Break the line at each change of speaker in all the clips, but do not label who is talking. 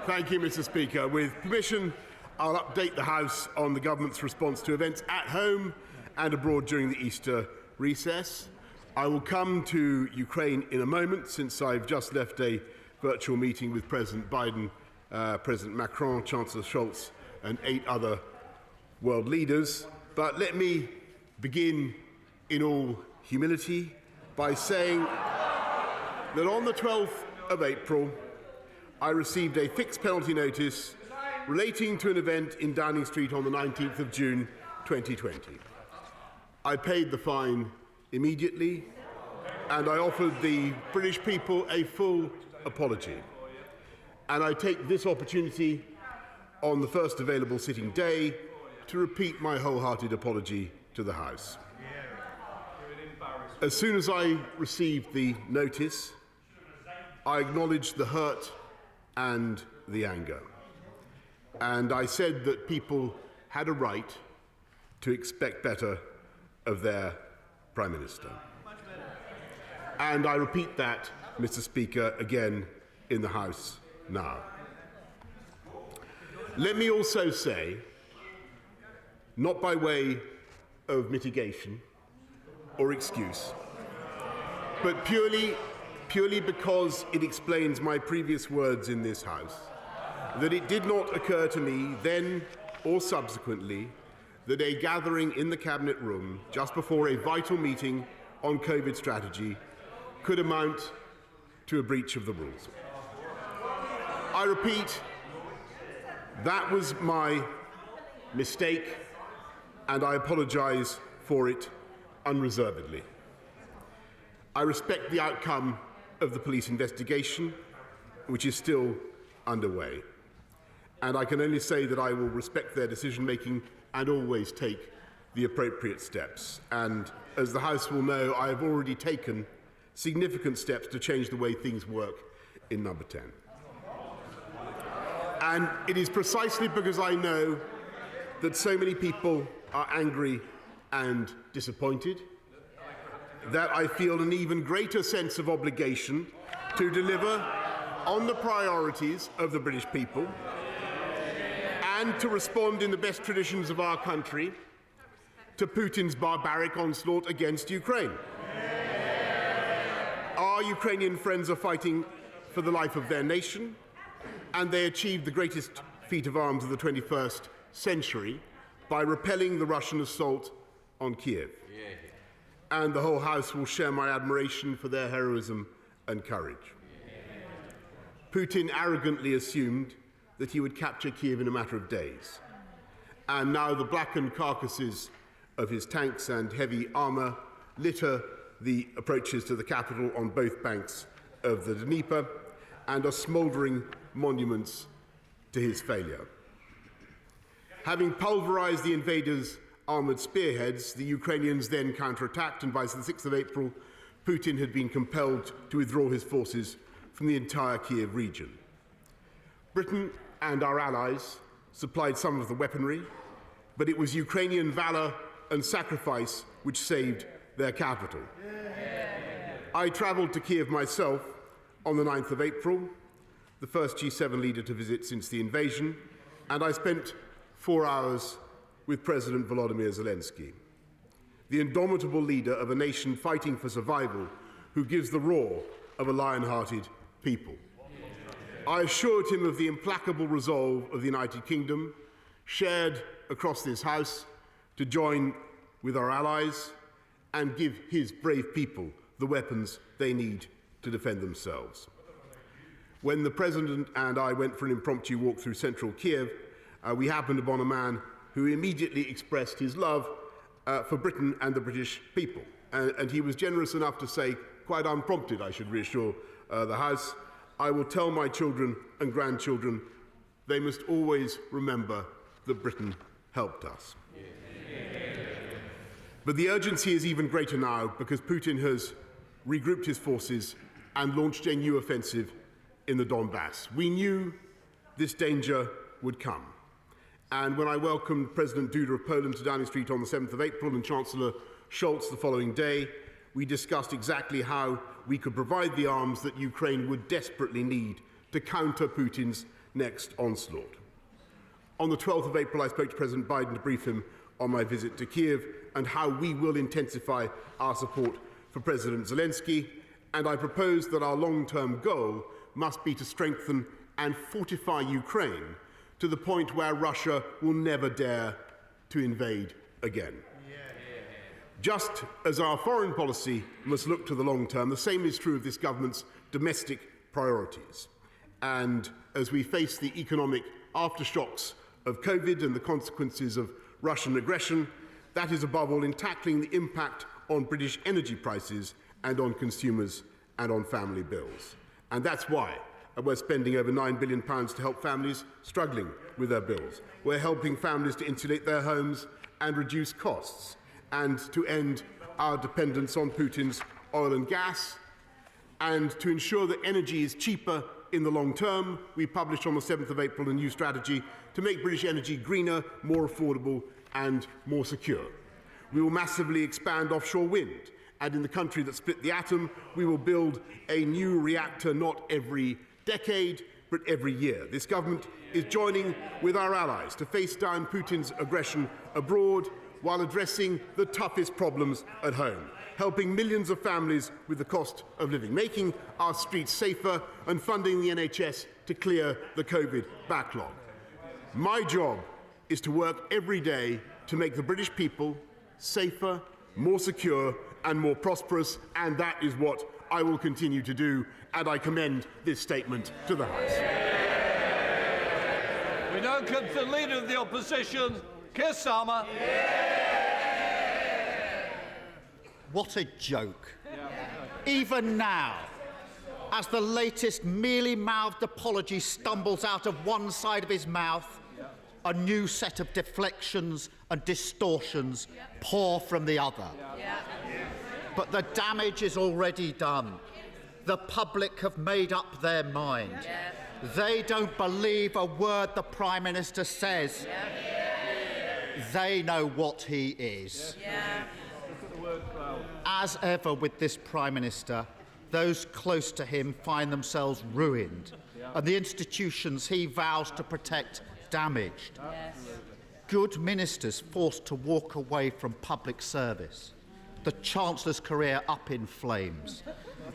Thank you, Mr. Speaker. With permission, I'll update the House on the government's response to events at home and abroad during the Easter recess. I will come to Ukraine in a moment, since I've just left a virtual meeting with President Biden, President Macron, Chancellor Scholz, and 8 other world leaders. But let me begin in all humility by saying that on the 12th of April, I received a fixed penalty notice relating to an event in Downing Street on the 19th of June 2020. I paid the fine immediately, and I offered the British people a full apology. And I take this opportunity on the first available sitting day to repeat my wholehearted apology to the House. As soon as I received the notice, I acknowledged the hurt and the anger. And I said that people had a right to expect better of their Prime Minister. And I repeat that, Mr. Speaker, again in the House now. Let me also say, not by way of mitigation or excuse, but purely because it explains my previous words in this House, that it did not occur to me then or subsequently that a gathering in the Cabinet room just before a vital meeting on COVID strategy could amount to a breach of the rules. I repeat, that was my mistake, and I apologise for it unreservedly. I respect the outcome of the police investigation, which is still underway. And I can only say that I will respect their decision-making and always take the appropriate steps. And as the House will know, I have already taken significant steps to change the way things work in Number 10. And it is precisely because I know that so many people are angry and disappointed that I feel an even greater sense of obligation to deliver on the priorities of the British people and to respond in the best traditions of our country to Putin's barbaric onslaught against Ukraine. Our Ukrainian friends are fighting for the life of their nation, and they achieved the greatest feat of arms of the 21st century by repelling the Russian assault on Kiev. And the whole House will share my admiration for their heroism and courage. Putin arrogantly assumed that he would capture Kiev in a matter of days. And now the blackened carcasses of his tanks and heavy armour litter the approaches to the capital on both banks of the Dnieper and are smouldering monuments to his failure. Having pulverised the invaders' armoured spearheads, the Ukrainians then counterattacked, and by the 6th of April, Putin had been compelled to withdraw his forces from the entire Kiev region. Britain and our allies supplied some of the weaponry, but it was Ukrainian valour and sacrifice which saved their capital. I travelled to Kiev myself on the 9th of April, the first G7 leader to visit since the invasion, and I spent 4 hours with President Volodymyr Zelensky, the indomitable leader of a nation fighting for survival who gives the roar of a lion-hearted people. I assured him of the implacable resolve of the United Kingdom, shared across this House, to join with our allies and give his brave people the weapons they need to defend themselves. When the President and I went for an impromptu walk through central Kiev, we happened upon a man who immediately expressed his love for Britain and the British people. And he was generous enough to say, quite unprompted, I should reassure the House, I will tell my children and grandchildren they must always remember that Britain helped us. But the urgency is even greater now because Putin has regrouped his forces and launched a new offensive in the Donbass. We knew this danger would come. And when I welcomed President Duda of Poland to Downing Street on the 7th of April and Chancellor Scholz the following day, we discussed exactly how we could provide the arms that Ukraine would desperately need to counter Putin's next onslaught. On the 12th of April, I spoke to President Biden to brief him on my visit to Kiev and how we will intensify our support for President Zelensky, and I proposed that our long-term goal must be to strengthen and fortify Ukraine to the point where Russia will never dare to invade again. Just as our foreign policy must look to the long term, the same is true of this government's domestic priorities. And as we face the economic aftershocks of COVID and the consequences of Russian aggression, that is above all in tackling the impact on British energy prices and on consumers and on family bills. And that's why we're spending over £9 billion to help families struggling with their bills. We're helping families to insulate their homes and reduce costs, and to end our dependence on Putin's oil and gas, and to ensure that energy is cheaper in the long term. We published on the 7th of April a new strategy to make British energy greener, more affordable and more secure. We will massively expand offshore wind, and in the country that split the atom, we will build a new reactor not every decade, but every year. This government is joining with our allies to face down Putin's aggression abroad while addressing the toughest problems at home, helping millions of families with the cost of living, making our streets safer and funding the NHS to clear the COVID backlog. My job is to work every day to make the British people safer, more secure and more prosperous, and that is what I will continue to do, and I commend this statement to the House.
We now come to the Leader of the Opposition, Keir Starmer.
What a joke. Even now, as the latest mealy-mouthed apology stumbles out of one side of his mouth, a new set of deflections and distortions pour from the other. But the damage is already done. The public have made up their mind. They don't believe a word the Prime Minister says. They know what he is. As ever with this Prime Minister, those close to him find themselves ruined, and the institutions he vows to protect damaged. Good ministers forced to walk away from public service, the Chancellor's career up in flames,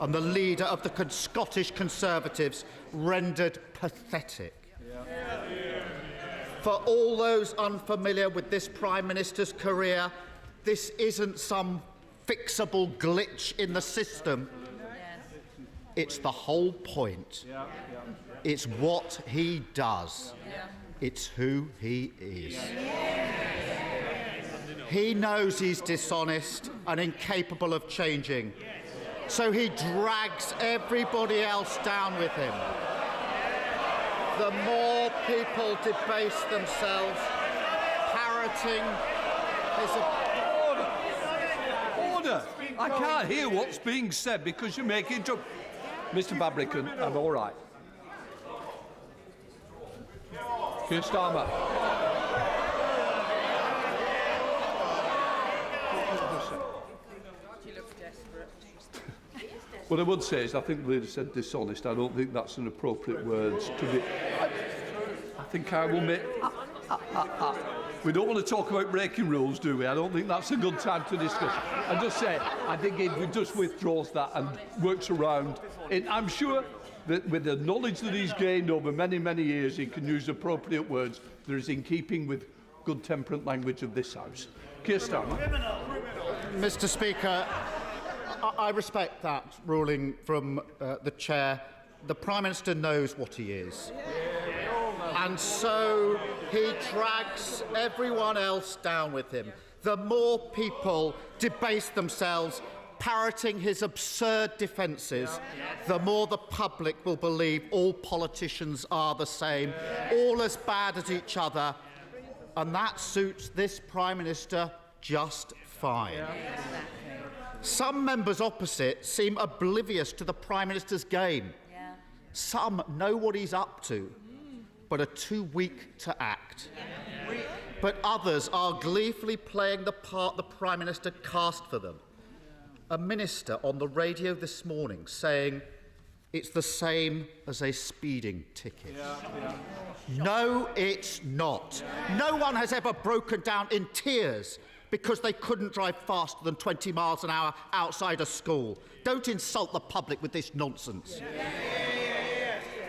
and the leader of the Scottish Conservatives rendered pathetic. For all those unfamiliar with this Prime Minister's career, this isn't some fixable glitch in the system. It's the whole point. It's what he does. It's who he is. He knows he's dishonest and incapable of changing, so he drags everybody else down with him. The more people debase themselves, parroting his...
Order! I can't hear what's being said because you're making trouble. Mr. Babrican, I'm all right. Keir Starmer. What I would say is I think the leader said dishonest. I don't think that's an appropriate word to be. I think I will make... We don't want to talk about breaking rules, do we? I don't think that's a good time to discuss. I just say, I think if he just withdraws that and works around it, I'm sure that with the knowledge that he's gained over many, many years, he can use appropriate words that is in keeping with good temperate language of this House. Keir Starmer.
Mr. Speaker, I respect that ruling from the Chair. The Prime Minister knows what he is. And so he drags everyone else down with him. The more people debase themselves, parroting his absurd defences, the more the public will believe all politicians are the same, all as bad as each other, and that suits this Prime Minister just fine. Some members opposite seem oblivious to the Prime Minister's game. Some know what he's up to, but are too weak to act. But others are gleefully playing the part the Prime Minister cast for them. A minister on the radio this morning saying it's the same as a speeding ticket. No, it's not. No one has ever broken down in tears because they couldn't drive faster than 20 miles an hour outside a school. Don't insult the public with this nonsense.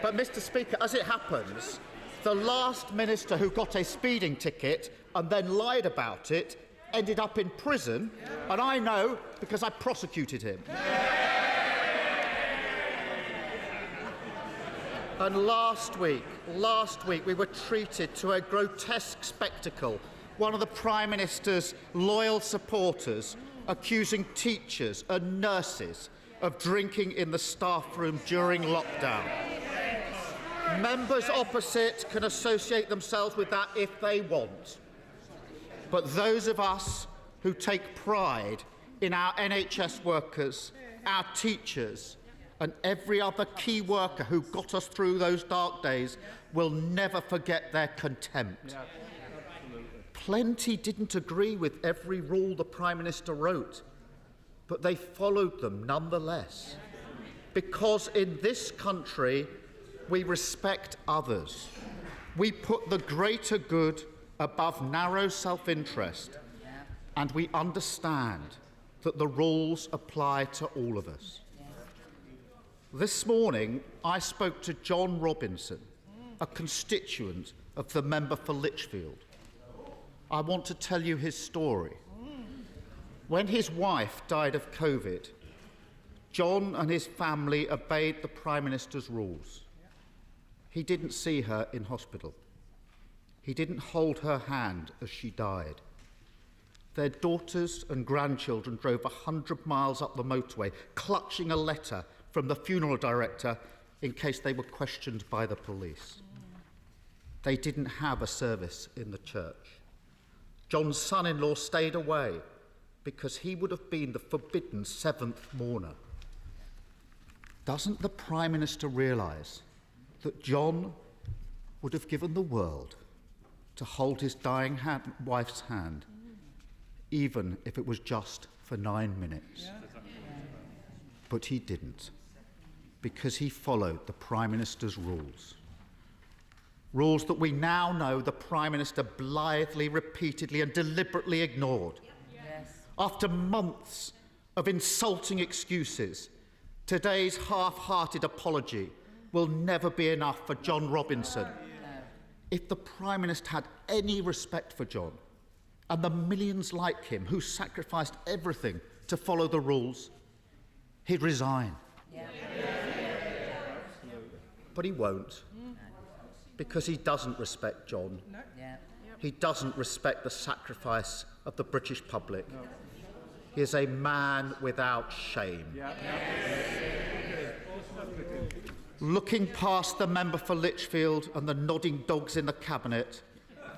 But, Mr. Speaker, as it happens, the last minister who got a speeding ticket and then lied about it ended up in prison, and I know because I prosecuted him. And last week, we were treated to a grotesque spectacle. One of the Prime Minister's loyal supporters accusing teachers and nurses of drinking in the staff room during lockdown. Members opposite can associate themselves with that if they want. But those of us who take pride in our NHS workers, our teachers, and every other key worker who got us through those dark days will never forget their contempt. Plenty didn't agree with every rule the Prime Minister wrote, but they followed them nonetheless. Because in this country, we respect others. We put the greater good above narrow self-interest, and we understand that the rules apply to all of us. This morning, I spoke to John Robinson, a constituent of the member for Lichfield. I want to tell you his story. When his wife died of COVID, John and his family obeyed the Prime Minister's rules. He didn't see her in hospital. He didn't hold her hand as she died. Their daughters and grandchildren drove 100 miles up the motorway, clutching a letter from the funeral director in case they were questioned by the police. They didn't have a service in the church. John's son-in-law stayed away because he would have been the forbidden seventh mourner. Doesn't the Prime Minister realise that John would have given the world to hold his dying wife's hand, even if it was just for 9 minutes? But he didn't, because he followed the Prime Minister's rules. Rules that we now know the Prime Minister blithely, repeatedly and deliberately ignored. After months of insulting excuses, today's half-hearted apology will never be enough for John Robinson. If the Prime Minister had any respect for John and the millions like him who sacrificed everything to follow the rules, he'd resign. But he won't, because he doesn't respect John. He doesn't respect the sacrifice of the British public. He is a man without shame. Looking past the member for Lichfield and the nodding dogs in the cabinet,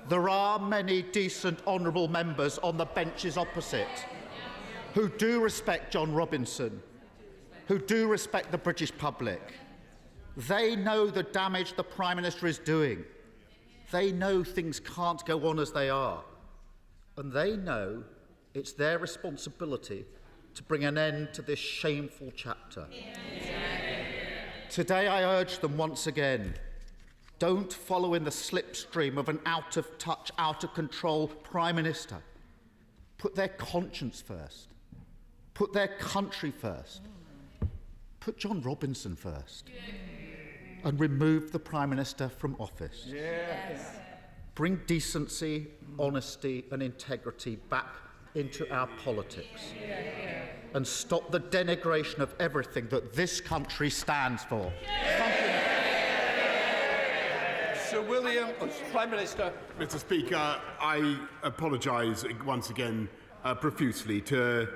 there are many decent, honourable members on the benches opposite who do respect John Robinson, who do respect the British public. They know the damage the Prime Minister is doing. They know things can't go on as they are. And they know it's their responsibility to bring an end to this shameful chapter. Today I urge them once again, don't follow in the slipstream of an out-of-touch, out-of-control Prime Minister. Put their conscience first. Put their country first. Put John Robinson first. And remove the Prime Minister from office. Bring decency, honesty and integrity back into our politics. And stop the denigration of everything that this country stands for. Thank you.
Sir William, Prime Minister.
Mr. Speaker, I apologise once again profusely to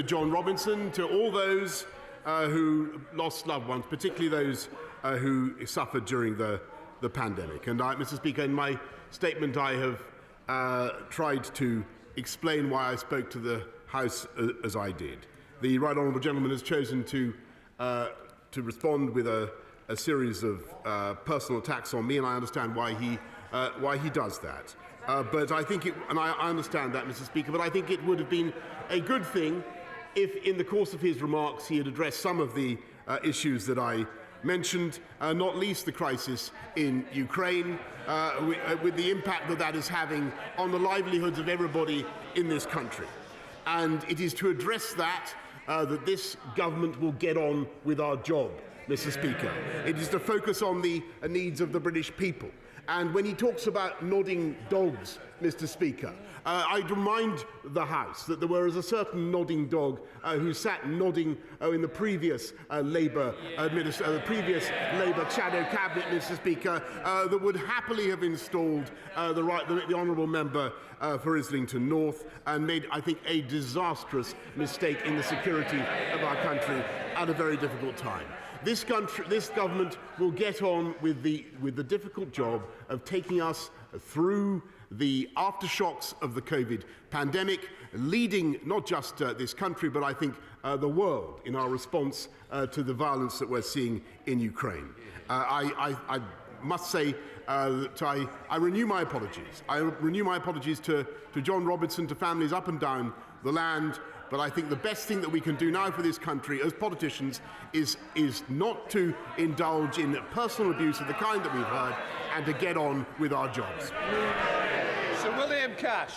John Robinson, to all those who lost loved ones, particularly those who suffered during the pandemic. And Mr. Speaker, in my statement I have tried to explain why I spoke to the House as I did. The Right Honourable Gentleman has chosen to respond with a series of personal attacks on me, and I understand why he does that. But I think and I understand that, Mr. Speaker, but I think it would have been a good thing if, in the course of his remarks, he had addressed some of the issues that I mentioned, not least the crisis in Ukraine, with the impact that that is having on the livelihoods of everybody in this country. And it is to address that that this government will get on with our job, Mr. Speaker. It is to focus on the needs of the British people. And when he talks about nodding dogs, Mr. Speaker, I'd remind the House that there was a certain nodding dog who sat nodding in the previous Labour shadow cabinet, Mr. Speaker, that would happily have installed the honourable member for Islington North and made, I think, a disastrous mistake in the security of our country at a very difficult time. This government will get on with the difficult job of taking us through the aftershocks of the COVID pandemic, leading not just this country, but I think the world in our response to the violence that we're seeing in Ukraine. I must say that I renew my apologies. I renew my apologies to John Robertson, to families up and down the land. But I think the best thing that we can do now for this country as politicians is not to indulge in personal abuse of the kind that we've heard and to get on with our jobs.
Sir William Cash.